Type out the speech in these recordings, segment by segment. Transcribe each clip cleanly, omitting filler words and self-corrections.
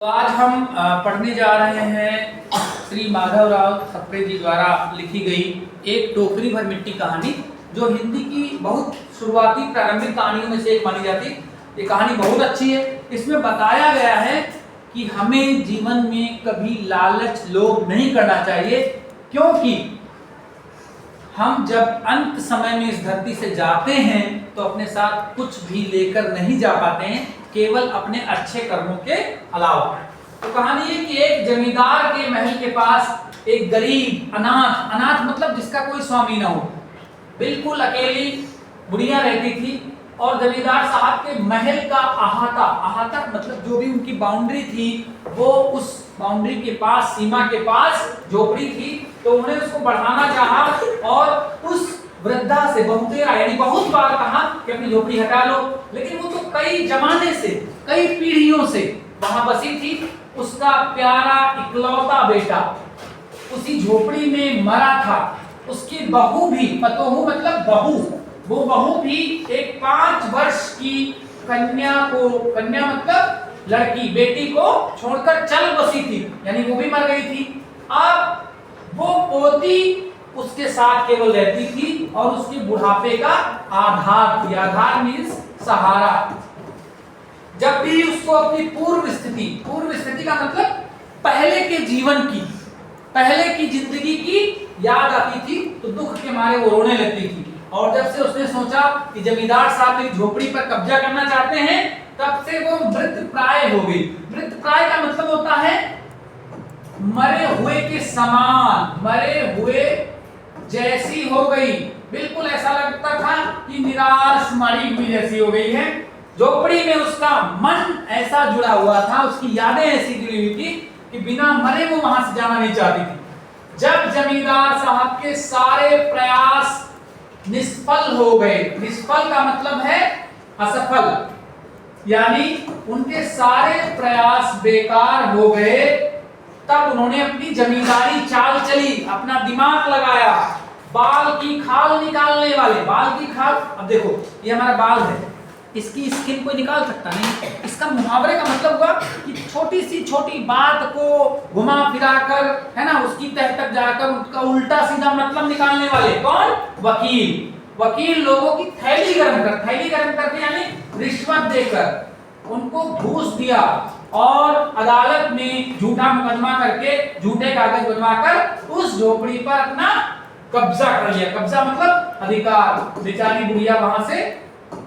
तो आज हम पढ़ने जा रहे हैं श्री माधवराव सप्रे जी द्वारा लिखी गई एक टोकरी भर मिट्टी कहानी, जो हिंदी की बहुत शुरुआती प्रारंभिक कहानियों में से एक मानी जाती। ये कहानी बहुत अच्छी है। इसमें बताया गया है कि हमें जीवन में कभी लालच लोभ नहीं करना चाहिए, क्योंकि हम जब अंत समय में इस धरती से जाते हैं तो अपने साथ कुछ भी लेकर नहीं जा पाते हैं, केवल अपने अच्छे कर्मों के अलावा। तो कहानी है कि एक जमींदार के महल के पास एक गरीब अनाथ मतलब जिसका कोई स्वामी ना हो, बिल्कुल अकेली बुढ़िया रहती थी। और जमींदार साहब के महल का अहाता मतलब जो भी उनकी बाउंड्री थी, वो उस बाउंड्री के पास, सीमा के पास झोपड़ी थी। तो उन्हें उसको बढ़ाना चाहा और उस वृद्धा से बहुत बार कहा कि अपनी झोपड़ी हटा लो, लेकिन वो तो कई जमाने से, कई पीढ़ियों से वहां बसी थी। उसका प्यारा इकलौता बेटा उसी झोपड़ी में मरा था। उसकी बहू भी, पतोहू मतलब बहू, वो बहू भी एक 5 वर्ष की कन्या मतलब लड़की, बेटी को छोड़कर चल बसी थी, यानी वो भी मर गई थी। अब वो पोती उसके साथ केवल रहती थी और उसके बुढ़ापे का आधार थी। आधार मीन्स सहारा। जब भी उसको अपनी पूर्व स्थिति का मतलब पहले के जीवन की, पहले की जिंदगी की याद आती थी तो दुख के मारे वो रोने लगती थी। और जब से उसने सोचा कि जमींदार साहब एक झोपड़ी पर कब्जा करना चाहते हैं, तब से वो मृतप्राय हो गई। मृतप्राय का मतलब होता है मरे हुए के समान, मरे हुए जैसी हो गई। बिल्कुल ऐसा लगता था कि निराश मरी हुई जैसी हो गई है। झोपड़ी में उसका मन ऐसा जुड़ा हुआ था, उसकी यादें ऐसी जुड़ी हुई थी कि बिना मरे वो वहां से जाना नहीं चाहती थी। जब जमींदार साहब के सारे प्रयास निष्फल हो गए, निष्फल का मतलब है असफल, यानी उनके सारे प्रयास बेकार हो गए, तब उन्होंने अपनी जमींदारी चाल चली, अपना दिमाग लगाया। बाल की खाल निकालने वाले, बाल की खाल, अब देखो ये हमारा बाल है, इसकी स्किन कोई निकाल सकता नहीं। इसका मुहावरे का मतलब हुआ कि छोटी बात को घुमा फिरा कर, है ना, उसकी तह तक जाकर उसका उल्टा सीधा मतलब निकालने वाले कौन? वकील लोगों की थैली गर्म करके, यानी रिश्वत देकर उनको घूस दिया और अदालत में झूठा मुकदमा करके, झूठे कागज बनवाकर उस झोपड़ी पर अपना कब्जा कर लिया। कब्जा मतलब अधिकार। बेचारी बुढ़िया वहां से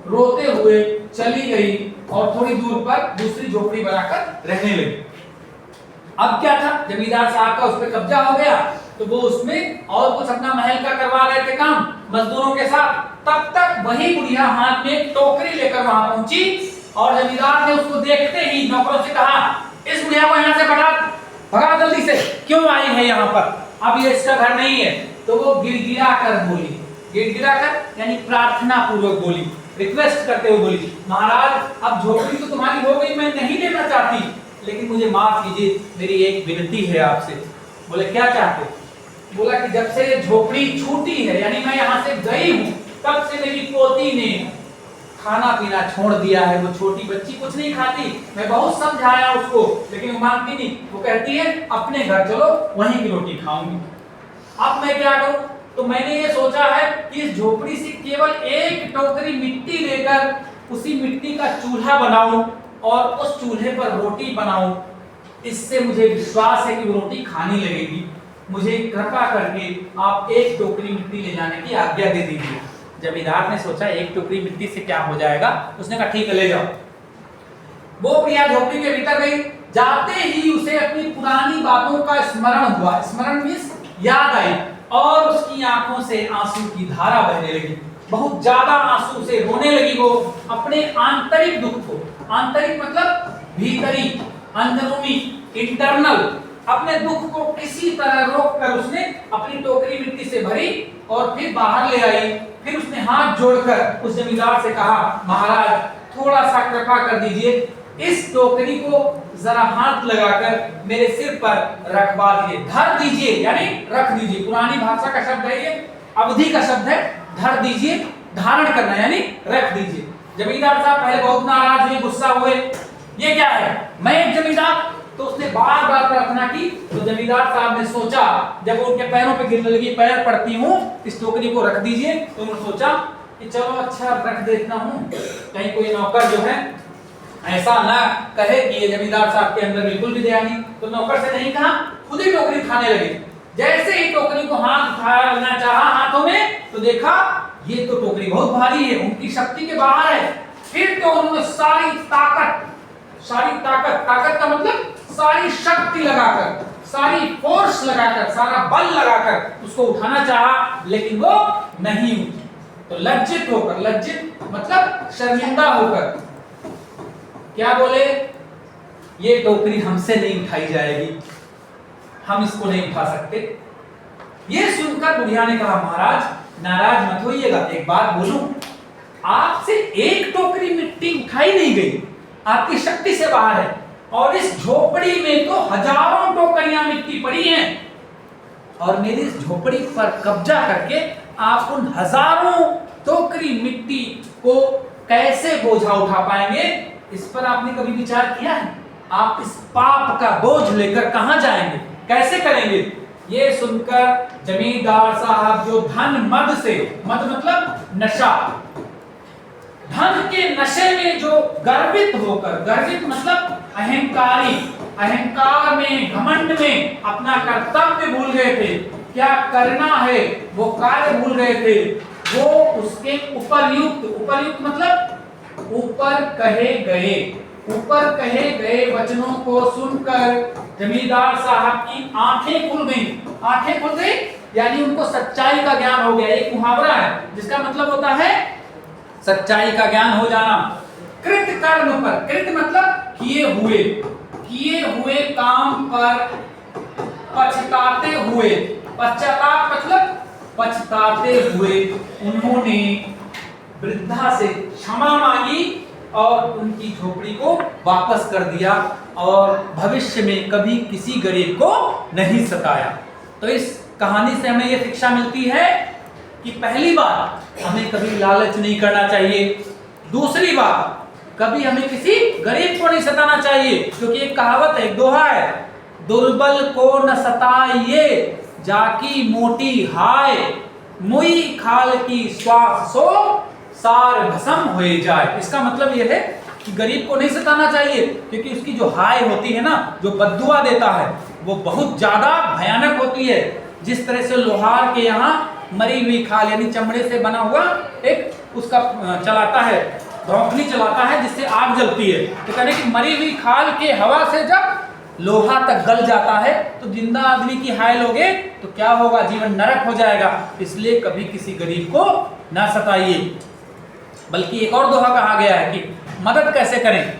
रोते हुए चली गई और थोड़ी दूर पर दूसरी झोपड़ी बनाकर रहने लगी। अब क्या था, जमींदार साहब का उस पर कब्जा हो गया, तो वो उसमें और कुछ अपना महल का करवा रहे थे काम मजदूरों के साथ। तब तक वही बुढ़िया हाथ में टोकरी लेकर वहां पहुंची और जमींदार ने उसको देखते ही नौकरों से कहा, इस बुढ़िया को यहाँ से भगा जल्दी से, क्यों आई है यहाँ पर, अब ये इसका घर नहीं है। तो वो गिड़गिड़ा कर यानी प्रार्थना पूर्वक बोली, रिक्वेस्ट करते हुए बोली, महाराज अब झोपड़ी तो तुम्हारी हो गई, मैं नहीं लेना चाहती, लेकिन मुझे माफ कीजिए, मेरी एक विनती है आपसे। बोले क्या चाहते? बोला कि जब से ये झोपड़ी छूटी है, यानी मैं यहाँ से गई हूँ, तब से मेरी पोती ने खाना पीना छोड़ दिया है। वो छोटी बच्ची कुछ नहीं खाती, मैं बहुत समझाया उसको, लेकिन वो मानती नहीं। वो कहती है अपने घर चलो, वहीं की रोटी खाऊंगी। अब मैं क्या करूं? तो मैंने ये सोचा है कि इस झोपड़ी से केवल एक टोकरी मिट्टी लेकर उसी मिट्टी का चूल्हा बनाऊं और उस चूल्हे पर रोटी बनाऊं। इससे मुझे विश्वास है कि वो रोटी खानी लगेगी। मुझे कृपा करके आप एक टोकरी मिट्टी ले जाने की आज्ञा दे दीजिए। जमींदार ने सोचा एक टोकरी मिट्टी से क्या हो जाएगा, उसने कहा ठीक है ले जाओ। वो प्रिया झोपड़ी के भीतर गई। जाते ही उसे अपनी पुरानी बातों का स्मरण हुआ। स्मरण मींस याद आई, और उसकी आंखों से आंसू की धारा बहने लगी। बहुत ज्यादा आंसू से रोने लगी। वो अपने आंतरिक दुख को, आंतरिक मतलब भीतरी, अंदरूनी, इंटरनल, अपने दुख को किसी तरह रोककर उसने अपनी टोकरी मिट्टी से भरी और फिर बाहर ले आई। फिर उसने हाथ जोड़कर उस जमींदार से कहा, महाराज थोड़ा सा कृपा कर दीजिए, इस टोकरी को जरा हाथ लगाकर मेरे सिर पर रखवा दीजिए, धर दीजिए, यानी रख दीजिए। पुरानी भाषा का शब्द है ये, अवधि का शब्द है, धर दीजिए, धारण करना यानी रख दीजिए। जमींदार साहब पहले बहुत नाराज हुए, गुस्सा हुए। ये क्या है, मैं एक जमींदार की तो जमींदार साहब ने सोचा, जब वो उनके पैरों पे गिरने लगी, पैर पड़ती हूँ, इस टोकरी को रख दीजिए। तो उन्होंने सोचा कि चलो अच्छा रख देता हूँ, कहीं कोई नौकर जो है ऐसा ना कहे कि ये जमींदार साहब के अंदर बिल्कुल भी दया नहीं। तो नौकर से नहीं कहा, खुद ही टोकरी उठाने लगे। जैसे ही टोकरी को हाथ उठाना चाहा हाथों में, तो देखा ये तो टोकरी बहुत भारी है, उनकी शक्ति के बाहर है। फिर तो उन्होंने सारी ताकत का मतलब सारी शक्ति लगाकर, सारी फोर्स लगाकर, सारा बल लगाकर उसको उठाना चाहा, लेकिन वो नहीं उठी। तो लज्जित होकर, लज्जित मतलब शर्मिंदा होकर क्या बोले, ये टोकरी हमसे नहीं उठाई जाएगी, हम इसको नहीं उठा सकते। ये सुनकर बुढ़िया ने कहा, महाराज नाराज मत होइएगा, एक बात बोलूं, आपसे एक टोकरी मिट्टी उठाई नहीं गई, आपकी शक्ति से बाहर है, और इस झोपड़ी में तो हजारों टोकरियां मिट्टी पड़ी हैं, और मेरी इस झोपड़ी पर कब्जा करके आप उन हजारों टोकरी मिट्टी को कैसे बोझा उठा पाएंगे? इस पर आपने कभी विचार किया है? आप इस पाप का बोझ लेकर कहां जाएंगे, कैसे करेंगे? ये सुनकर जमींदार साहब जो धन मद से, मद मतलब नशा, धन के नशे में जो गर्वित होकर, गर्वित मतलब अहंकारी, अहंकार में, घमंड में अपना कर्तव्य भूल गए थे, क्या करना है वो कार्य भूल गए थे, वो उसके उपर्युक्त मतलब ऊपर कहे गए वचनों को सुनकर जमींदार साहब की आंखें खुल गई, यानी उनको सच्चाई का ज्ञान हो गया। एक मुहावरा है जिसका मतलब होता है सच्चाई का ज्ञान हो जाना। कृत कर्म पर, कृत मतलब किए हुए काम पर पछताते हुए, पश्चाताप मतलब पछताते हुए उन्होंने वृद्धा से क्षमा मांगी और उनकी झोपड़ी को वापस कर दिया, और भविष्य में कभी किसी गरीब को नहीं सताया। तो इस कहानी से हमें यह शिक्षा मिलती है कि पहली बात, हमें कभी लालच नहीं करना चाहिए। दूसरी बात, कभी हमें किसी गरीब को नहीं सताना चाहिए, क्योंकि एक कहावत है, एक दोहा है, दुर्बल को न सताइए जाकी मोटी हाय, मुई खाल की श्वास सो सार भस्म होए जाए। इसका मतलब यह है कि गरीब को नहीं सताना चाहिए, क्योंकि उसकी जो हाय होती है ना, जो बद्दुआ देता है, वो बहुत ज्यादा भयानक होती है। जिस तरह से लोहार के यहाँ मरी हुई खाल यानी चमड़े से बना हुआ एक उसका चलाता है, धौंकनी चलाता है जिससे आग जलती है, तो कहने की मरी हुई खाल के हवा से जब लोहा तक गल जाता है तो जिंदा आदमी की हाय लोगे तो क्या होगा, जीवन नरक हो जाएगा। इसलिए कभी किसी गरीब को ना सताइए। बल्कि एक और दोहा कहा गया है कि मदद कैसे करें,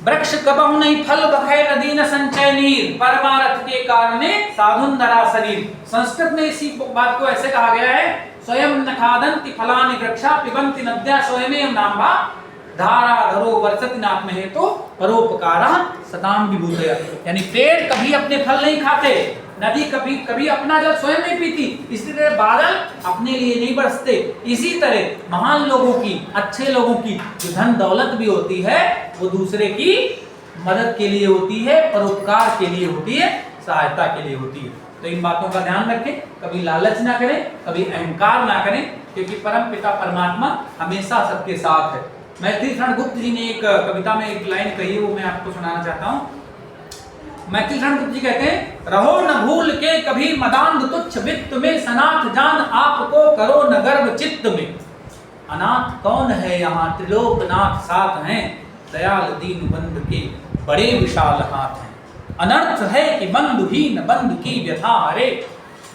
वृक्ष कबहु नहीं फल बखै नदी न संचय नीर, परमारथ के कारणे साधुन धरा शरीर। संस्कृत में इसी बात को ऐसे कहा गया है, स्वयं न खादन्ति फलानि वृक्षा पिबन्ति नद्या स्वयमेव नाम्भा धारा धरो वर्षति नात्म हेतु परोपकारा सताम विभूतया। यानी पेड़ कभी अपने फल नहीं खाते, नदी कभी अपना जल स्वयं नहीं पीती, इसी तरह बादल अपने लिए नहीं बरसते। इसी तरह महान लोगों की, अच्छे लोगों की जो धन दौलत भी होती है वो दूसरे की मदद के लिए होती है, परोपकार के लिए होती है, सहायता के लिए होती है। तो इन बातों का ध्यान रखें, कभी लालच ना करें, कभी अहंकार ना करें, क्योंकि परम पिता परमात्मा हमेशा सबके साथ है। मैथिली शरण गुप्त जी ने एक कविता में एक लाइन कही है, वो मैं आपको सुनाना चाहता हूँ। मैथिली शरण गुप्त जी कहते हैं, रहो न भूल के कभी मदान्ध तुच्छ वित्त में, सनाथ जान आपको करो न गर्व चित्त में। अनाथ कौन है यहाँ त्रिलोकनाथ साथ हैं, दयाल दीन बंधु के बड़े विशाल हाथ हैं। अनर्थ है कि बंधुहीन बंधु की व्यथा हरे,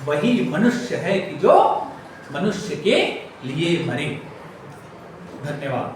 वही मनुष्य है कि जो मनुष्य के लिए मरे। धन्यवाद।